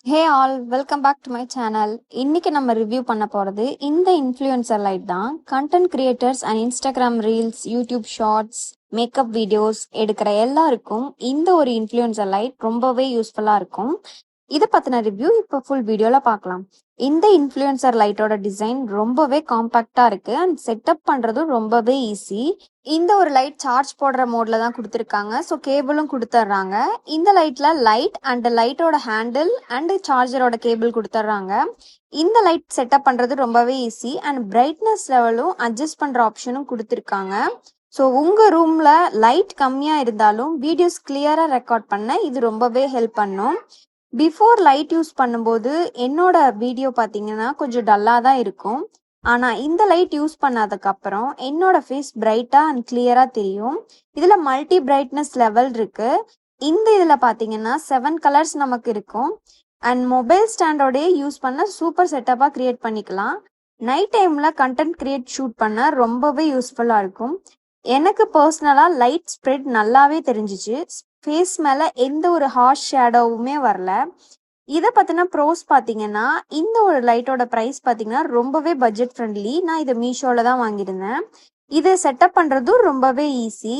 Hey all welcome back to my channel. இன்னைக்கு நம்ம review பண்ண போகிறது இந்த இன்ஃப்ளூயன்சர் லைட் தான். Content creators and Instagram reels, YouTube shorts, makeup videos எடுக்கிற எல்லாருக்கும் இந்த ஒரு இன்ஃப்ளூயன்சர் லைட் ரொம்பவே யூஸ்ஃபுல்லாக இருக்கும். இதை பற்றின ரிவ்யூ இப்போ ஃபுல் வீடியோவில் பார்க்கலாம். இந்த இன்ஃப்ளூயன்சர் லைட்டோட டிசைன் ரொம்பவே காம்பேக்டாக இருக்குது அண்ட் செட்டப் பண்ணுறதும் ரொம்பவே ஈஸி. இந்த ஒரு லைட் சார்ஜ் போடுற மோட்ல தான் கொடுத்துருக்காங்க. ஸோ கேபிளும் கொடுத்துட்றாங்க. இந்த லைட்ல லைட் அண்ட் லைட்டோட ஹேண்டில் அண்ட் சார்ஜரோட கேபிள் கொடுத்துட்றாங்க. இந்த லைட் செட்டப் பண்றது ரொம்பவே ஈஸி அண்ட் பிரைட்னஸ் லெவலும் அட்ஜஸ்ட் பண்ற ஆப்ஷனும் கொடுத்துருக்காங்க. ஸோ உங்க ரூம்ல லைட் கம்மியா இருந்தாலும் வீடியோஸ் கிளியரா ரெக்கார்ட் பண்ண இது ரொம்பவே ஹெல்ப் பண்ணும். பிஃபோர் லைட் யூஸ் பண்ணும்போது என்னோட வீடியோ பார்த்தீங்கன்னா கொஞ்சம் டல்லாக தான் இருக்கும். ஆனால் இந்த லைட் யூஸ் பண்ணதுக்கப்புறம் என்னோட ஃபேஸ் பிரைட்டாக அண்ட் கிளியராக தெரியும். இதில் மல்டி பிரைட்னஸ் லெவல் இருக்கு. இந்த இதில் பார்த்தீங்கன்னா 7 கலர்ஸ் நமக்கு இருக்கும் அண்ட் மொபைல் ஸ்டாண்டோடய யூஸ் பண்ண சூப்பர் செட்டப்பாக கிரியேட் பண்ணிக்கலாம். நைட் டைமில் கண்டென்ட் கிரியேட் ஷூட் பண்ண ரொம்பவே யூஸ்ஃபுல்லாக இருக்கும். எனக்கு பர்சனலாக லைட் ஸ்ப்ரெட் நல்லாவே தெரிஞ்சிச்சு. ஃபேஸ் மேலே எந்த ஒரு ஹார்ஷ் ஷேடோவுமே வரல. இதை பற்றின ப்ரோஸ் பார்த்தீங்கன்னா இந்த ஒரு லைட்டோட ப்ரைஸ் பார்த்தீங்கன்னா ரொம்பவே பட்ஜெட் ஃப்ரெண்ட்லி. நான் இதை மீஷோவில் தான் வாங்கியிருந்தேன். இதை செட்டப் பண்ணுறதும் ரொம்பவே ஈஸி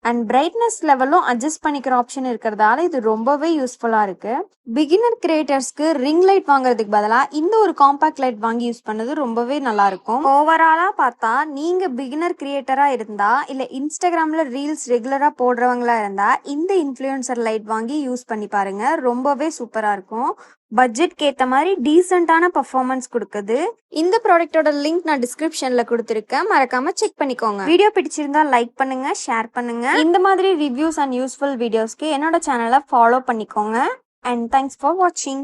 அண்ட் பிரைட்னஸ் லெவலும் அட்ஜஸ்ட் பண்ணிக்கிற ஆப்ஷன் இருக்கிறதால இது ரொம்பவே யூஸ்ஃபுல்லாக இருக்குது. பிகினர் கிரியேட்டர்ஸ்க்கு ரிங் லைட் வாங்குறதுக்கு பதிலாக இந்த ஒரு காம்பேக்ட் லைட் வாங்கி யூஸ் பண்ணது ரொம்பவே நல்லாயிருக்கும். ஓவராலாக பார்த்தா நீங்கள் பிகினர் கிரியேட்டராக இருந்தால் இல்லை இன்ஸ்டாகிராமில் ரீல்ஸ் ரெகுலராக போடுறவங்களா இருந்தால் இந்த இன்ஃப்ளூயன்சர் லைட் வாங்கி யூஸ் பண்ணி பாருங்கள். ரொம்பவே சூப்பராக இருக்கும். பட்ஜெட்க்கு ஏற்ற மாதிரி டீசெண்டான பர்ஃபார்மன்ஸ் கொடுக்குது. இந்த ப்ராடக்டோட லிங்க் நான் டிஸ்கிரிப்ஷன்ல கொடுத்துருக்கேன், மறக்காம செக் பண்ணிக்கோங்க. வீடியோ பிடிச்சிருந்தா லைக் பண்ணுங்க, ஷேர் பண்ணுங்க. இந்த மாதிரி ரிவ்யூஸ் அண்ட் யூஸ்ஃபுல் வீடியோஸ்க்கு என்னோட சேனலை ஃபாலோ பண்ணிக்கோங்க. அண்ட் தேங்க்ஸ் ஃபார் வாட்சிங்.